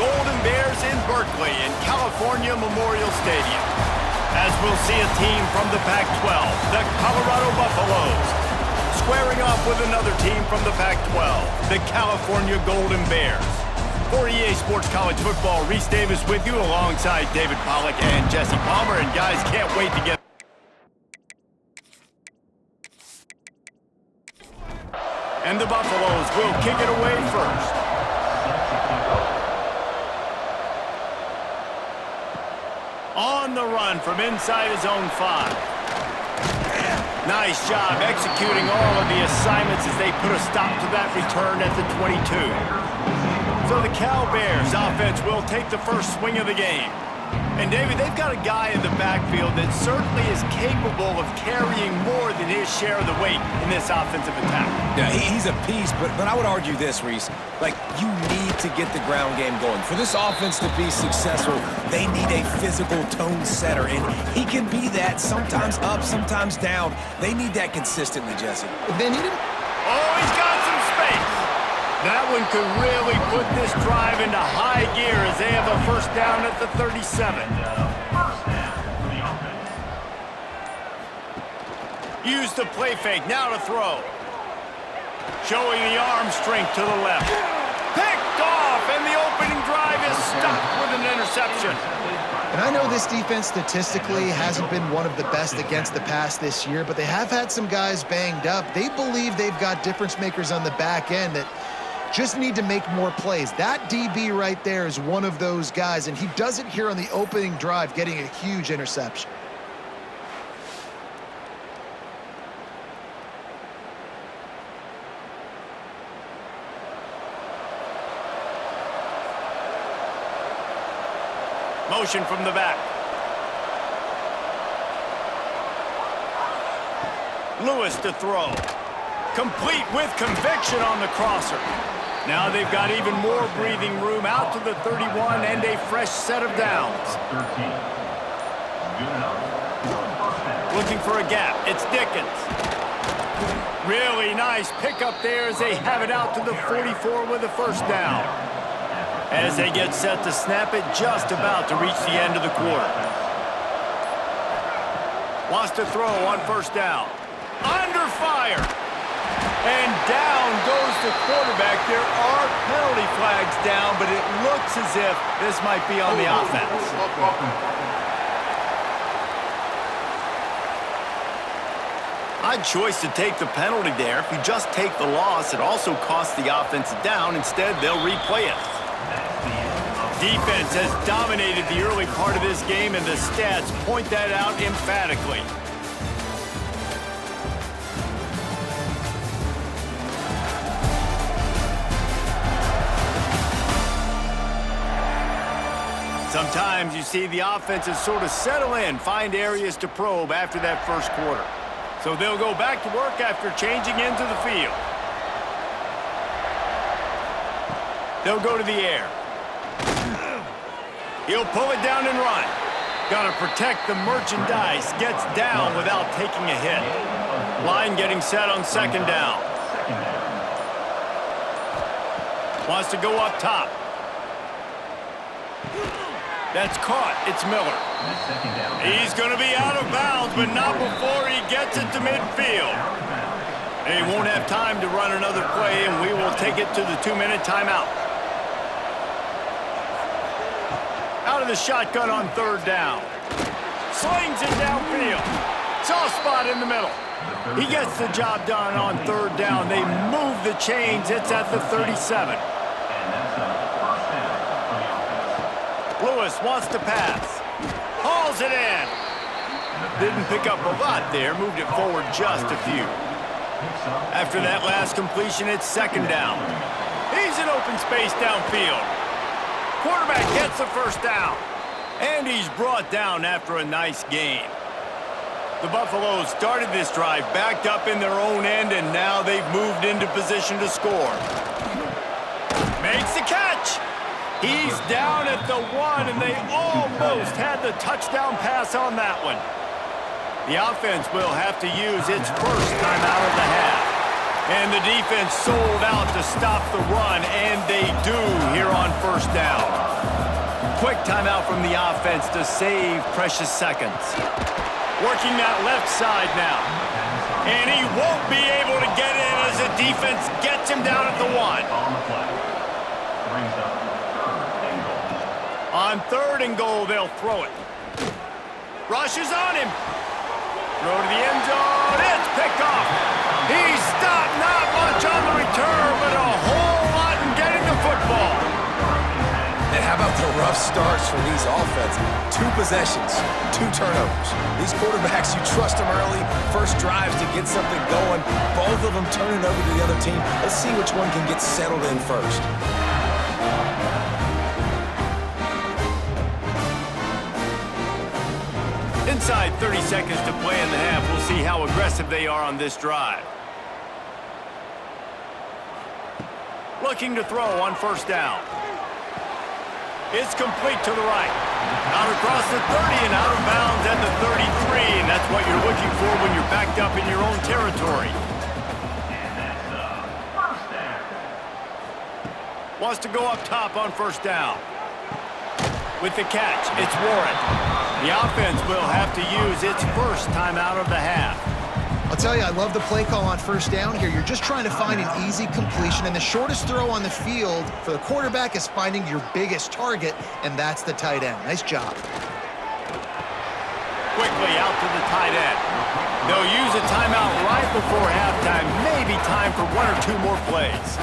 Golden Bears in Berkeley in California Memorial Stadium. As we'll see a team from the Pac-12, the Colorado Buffaloes, squaring off with another team from the Pac-12, the California Golden Bears. For EA Sports College Football, Reese Davis with you alongside David Pollack and Jesse Palmer. And guys, can't wait to get... And the Buffaloes will kick it away first. On the run from inside his own 5. Nice job executing all of the assignments as they put a stop to that return at the 22. So the Cal Bears offense will take the first swing of the game. And David, they've got a guy in the backfield that certainly is capable of carrying more than his share of the weight in this offensive attack. Yeah, he's a piece, but I would argue this, Reese. Like, you need to get the ground game going. For this offense to be successful, they need a physical tone setter, and he can be that, sometimes up, sometimes down. They need that consistently, Jesse. They need him. Oh, he's got some space. That one could really put this drive into high gear as they have a first down at the 37. Use the play fake, now to throw. Showing the arm strength to the left. Picked off, and the opening drive is stopped with an interception. And I know this defense statistically hasn't been one of the best against the pass this year, but they have had some guys banged up. They believe they've got difference makers on the back end that just need to make more plays. That DB right there is one of those guys, and he does it here on the opening drive, getting a huge interception. Motion from the back. Lewis to throw. Complete with conviction on the crosser. Now they've got even more breathing room out to the 31 and a fresh set of downs. Looking for a gap. It's Dickens. Really nice pickup there as they have it out to the 44 with a first down. As they get set to snap it, just about to reach the end of the quarter. Wants to throw on first down. Under fire. And down goes the quarterback. There are penalty flags down, but it looks as if this might be on the offense. Odd choice to take the penalty there. If you just take the loss, it also costs the offense down. Instead, they'll replay it. Defense has dominated the early part of this game, and the stats point that out emphatically. Sometimes you see the offenses sort of settle in, find areas to probe after that first quarter. So they'll go back to work after changing into the field. They'll go to the air. He'll pull it down and run. Got to protect the merchandise. Gets down without taking a hit. Line getting set on second down. Wants to go up top. That's caught. It's Miller. He's going to be out of bounds, but not before he gets it to midfield. They won't have time to run another play, and we will take it to the 2-minute timeout. Out of the shotgun on third down. Slings it downfield. Soft spot in the middle. He gets the job done on third down. They move the chains. It's at the 37. Lewis wants to pass. Hauls it in. Didn't pick up a lot there. Moved it forward just a few. After that last completion, it's second down. He's in open space downfield. Quarterback gets the first down. And he's brought down after a nice gain. The Buffaloes started this drive backed up in their own end, and now they've moved into position to score. Makes the catch. He's down at the 1, and they almost had the touchdown pass on that one. The offense will have to use its first time out of the half. And the defense sold out to stop the run, and they do here on first down. Quick timeout from the offense to save precious seconds. Working that left side now. And he won't be able to get in as the defense gets him down at the 1. On 3rd and goal, they'll throw it. Rushes on him. Throw to the end zone. It's picked off. He's stopped. Not much on the return, but a whole lot in getting the football. And how about the rough starts for these offenses? 2 possessions, 2 turnovers. These quarterbacks, you trust them early, first drives to get something going. Both of them turning over to the other team. Let's see which one can get settled in first. Inside 30 seconds to play in the half. We'll see how aggressive they are on this drive. Looking to throw on 1st down. It's complete to the right. Out across the 30 and out of bounds at the 33. And that's what you're looking for when you're backed up in your own territory. Wants to go up top on 1st down. With the catch, it's Warren. The offense will have to use its first timeout of the half. I'll tell you, I love the play call on 1st down here. You're just trying to find an easy completion, and the shortest throw on the field for the quarterback is finding your biggest target, and that's the tight end. Nice job. Quickly out to the tight end. They'll use a timeout right before halftime. Maybe time for 1 or 2 more plays.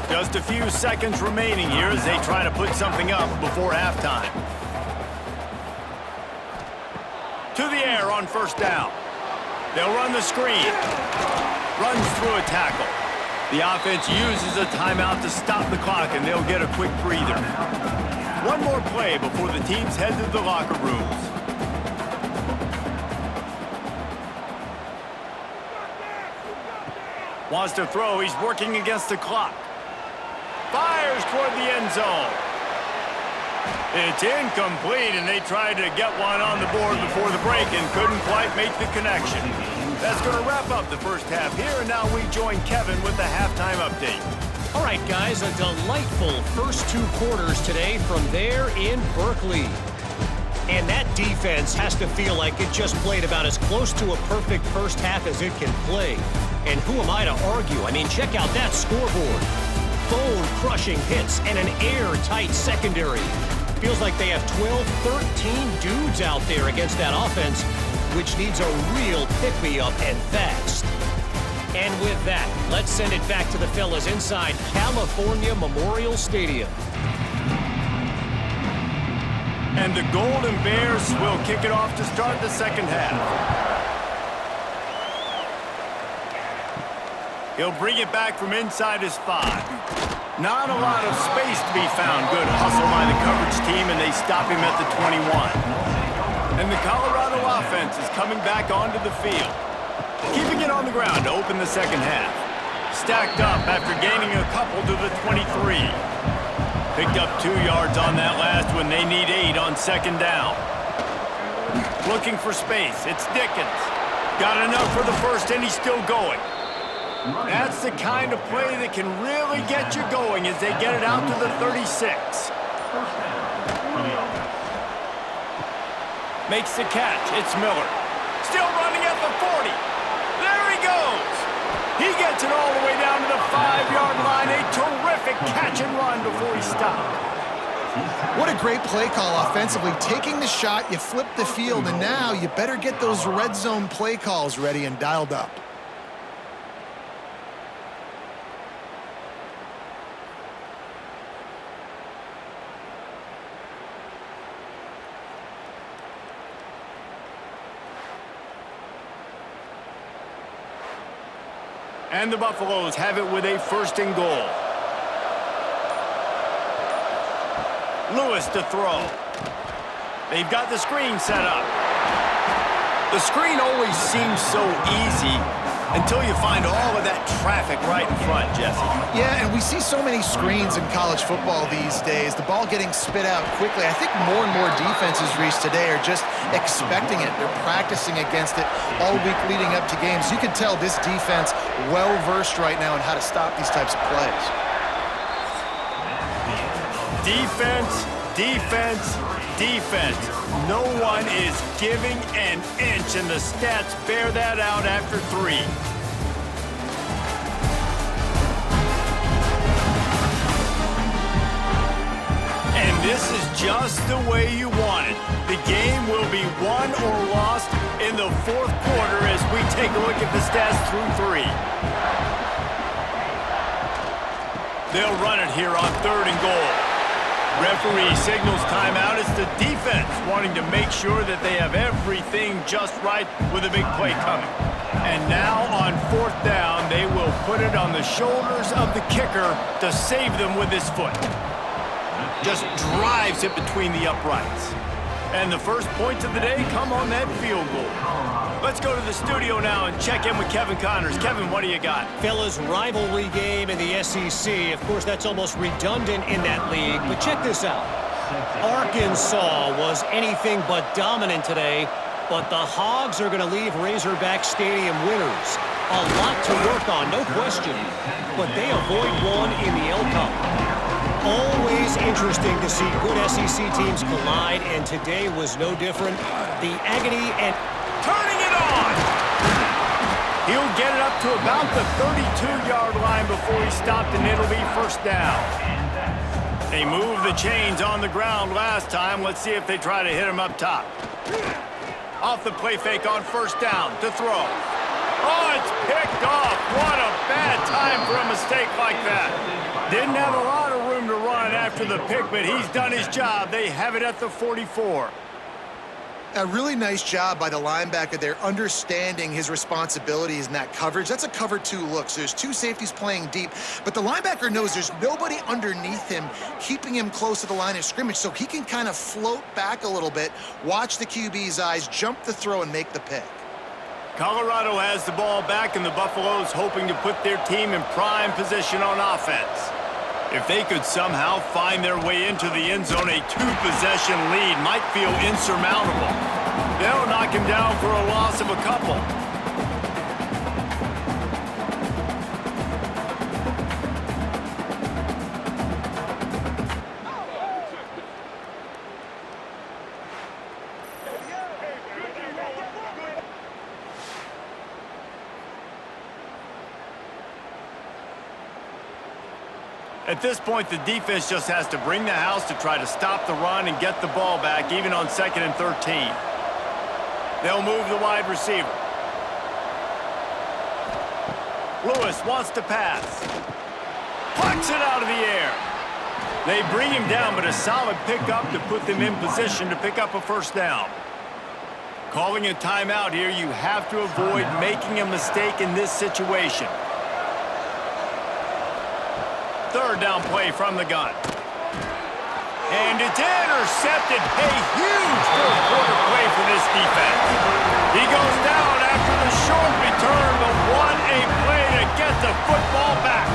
Just a few seconds remaining here as they try to put something up before halftime. To the air on 1st down. They'll run the screen. Runs through a tackle. The offense uses a timeout to stop the clock, and they'll get a quick breather. 1 more play before the teams head to the locker rooms. Wants to throw. He's working against the clock. Fires toward the end zone. It's incomplete, and they tried to get one on the board before the break and couldn't quite make the connection. That's going to wrap up the first half here, and now we join Kevin with the halftime update. All right, guys, a delightful first 2 quarters today from there in Berkeley. And that defense has to feel like it just played about as close to a perfect first half as it can play. And who am I to argue? I mean, check out that scoreboard. Bone-crushing hits and an airtight secondary. Feels like they have 12, 13 dudes out there against that offense, which needs a real pick-me-up and fast. And with that, let's send it back to the fellas inside California Memorial Stadium. And the Golden Bears will kick it off to start the second half. He'll bring it back from inside his 5. Not a lot of space to be found. Good hustle by the coverage team, and they stop him at the 21. And the Colorado offense is coming back onto the field. Keeping it on the ground to open the second half. Stacked up after gaining a couple to the 23. Picked up 2 yards on that last one. They need 8 on 2nd down. Looking for space. It's Dickens. Got enough for the first, and he's still going. That's the kind of play that can really get you going as they get it out to the 36. Makes the catch. It's Miller. Still running at the 40. There he goes. He gets it all the way down to the 5-yard line. A terrific catch and run before he stopped. What a great play call offensively. Taking the shot, you flip the field, and now you better get those red zone play calls ready and dialed up. And the Buffaloes have it with a 1st and goal. Lewis to throw. They've got the screen set up. The screen always seems so easy until you find all of that traffic right in front, Jesse. Yeah, and we see so many screens in college football these days. The ball getting spit out quickly. I think more and more defenses, Reese, today are just expecting it. They're practicing against it all week leading up to games. You can tell this defense well-versed right now in how to stop these types of plays. Defense Defense, defense. No one is giving an inch, and the stats bear that out after 3. And this is just the way you want it. The game will be won or lost in the 4th quarter as we take a look at the stats through 3. They'll run it here on 3rd and goal. Referee signals timeout. It's the defense wanting to make sure that they have everything just right with a big play coming. And now on 4th down, they will put it on the shoulders of the kicker to save them with his foot. Just drives it between the uprights. And the first points of the day come on that field goal. Let's go to the studio now and check in with Kevin Connors. Kevin, what do you got? Fellas, rivalry game in the SEC. Of course, that's almost redundant in that league, but check this out. Arkansas was anything but dominant today, but the Hogs are going to leave Razorback Stadium winners. A lot to work on, no question, but they avoid one in the L Cup. Always interesting to see good SEC teams collide, and today was no different. The agony and turning it on! He'll get it up to about the 32-yard line before he stopped, and it'll be 1st down. They moved the chains on the ground last time. Let's see if they try to hit him up top. Off the play fake on 1st down to throw. Oh, it's picked off. What a bad time for a mistake like that. Didn't have a lot of room to run after the pick, but he's done his job. They have it at the 44. A really nice job by the linebacker there, understanding his responsibilities in that coverage. That's a cover 2 look, so there's 2 safeties playing deep, but the linebacker knows there's nobody underneath him keeping him close to the line of scrimmage, so he can kind of float back a little bit, watch the QB's eyes, jump the throw, and make the pick. Colorado has the ball back, and the Buffaloes hoping to put their team in prime position on offense. If they could somehow find their way into the end zone, a 2-possession lead might feel insurmountable. They'll knock him down for a loss of a couple. At this point, the defense just has to bring the house to try to stop the run and get the ball back, even on 2nd and 13. They'll move the wide receiver. Lewis wants to pass. Plucks it out of the air. They bring him down, but a solid pickup to put them in position to pick up a 1st down. Calling a timeout here, you have to avoid making a mistake in this situation. 3rd down play from the gun. And it's intercepted. A huge 4th quarter play for this defense. He goes down after the short return, but what a play to get the football back.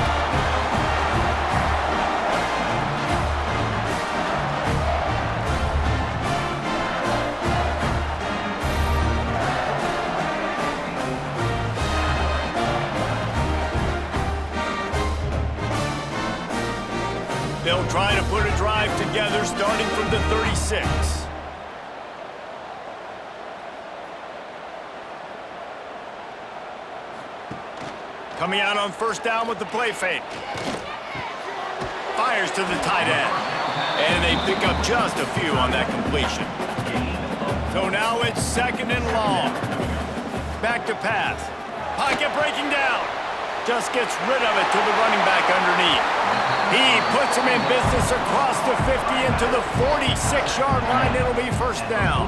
They'll try to put a drive together starting from the 36. Coming out on 1st down with the play fake. Fires to the tight end. And they pick up just a few on that completion. So now it's 2nd and long. Back to pass. Pocket breaking down. Just gets rid of it to the running back underneath. He puts him in business across the 50 into the 46-yard line. It'll be 1st down.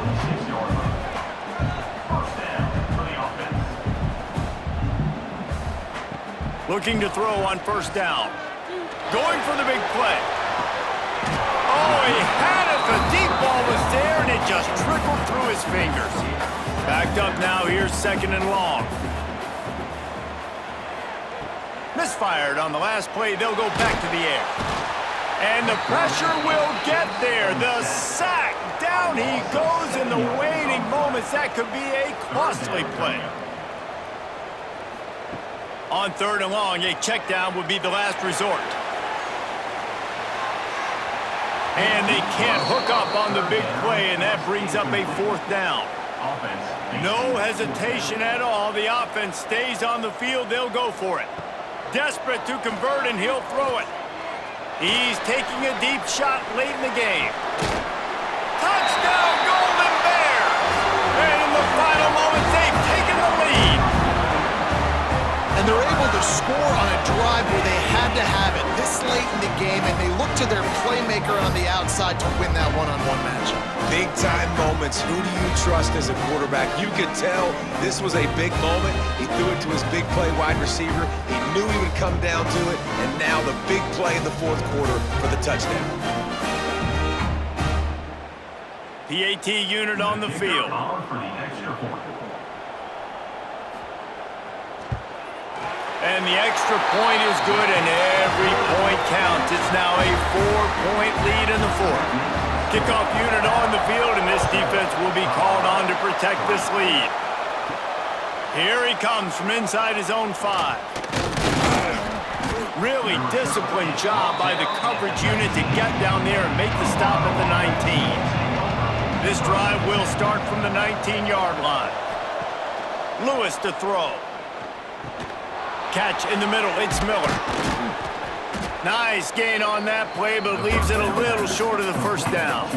Looking to throw on 1st down. Going for the big play. Oh, he had it. The deep ball was there, and it just trickled through his fingers. Backed up now. Here's 2nd and long. Misfired on the last play. They'll go back to the air. And the pressure will get there. The sack. Down he goes in the waning moments. That could be a costly play. On 3rd and long, a check down would be the last resort. And they can't hook up on the big play, and that brings up a 4th down. No hesitation at all. The offense stays on the field. They'll go for it. Desperate to convert, and he'll throw it. He's taking a deep shot late in the game. Touchdown, Golden Bears! And in the final moments, they've taken the lead. And they're able to score on a drive where they had to have it this late in the game, and they look to their playmaker on the outside to win that one-on-one matchup. Big-time moments. Who do you trust as a quarterback? You could tell this was a big moment. He threw it to his big play wide receiver. He knew he would come down to it, and now the big play in the 4th quarter for the touchdown. PAT unit on the field. And the extra point is good, and every point counts. It's now a 4-point lead in the 4th. Kickoff unit on the field, and this defense will be called on to protect this lead. Here he comes from inside his own 5. Really disciplined job by the coverage unit to get down there and make the stop at the 19. This drive will start from the 19-yard line. Lewis to throw. Catch in the middle, it's Miller. Nice gain on that play, but leaves it a little short of the 1st down.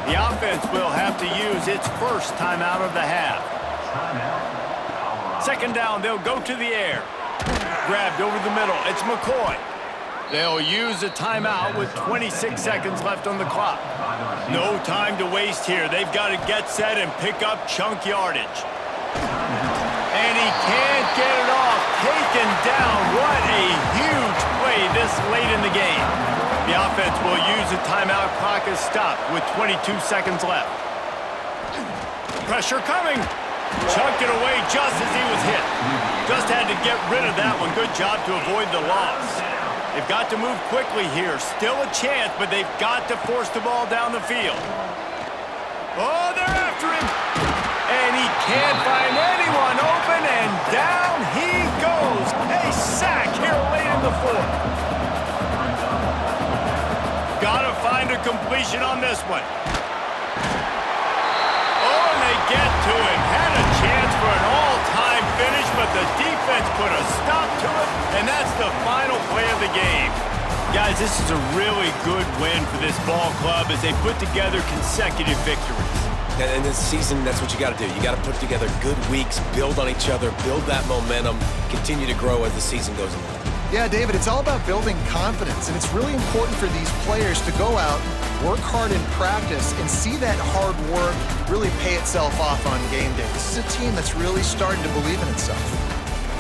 The offense will have to use its first timeout of the half. 2nd down, they'll go to the air. Grabbed over the middle, it's McCoy. They'll use a timeout with 26 seconds left on the clock. No time to waste here. They've got to get set and pick up chunk yardage. And he can't get it off. Taken down. What a huge play this late in the game. The offense will use the timeout. Clock is stopped with 22 seconds left. Pressure coming. Chunked it away just as he was hit. Just had to get rid of that one. Good job to avoid the loss. They've got to move quickly here. Still a chance, but they've got to force the ball down the field. Oh, they're after him. And he can't find anyone open, and down he goes. A sack here late in the 4th. Gotta find a completion on this one. Oh, and they get to him. Had a chance for an all-time finish, but the defense put a stop to it, and that's the final play of the game. Guys, this is a really good win for this ball club as they put together consecutive victories. And this season, that's what you got to do. You got to put together good weeks, build on each other, build that momentum, continue to grow as the season goes along. Yeah, David, it's all about building confidence, and it's really important for these players to go out, work hard in practice, and see that hard work really pay itself off on game day. This is a team that's really starting to believe in itself.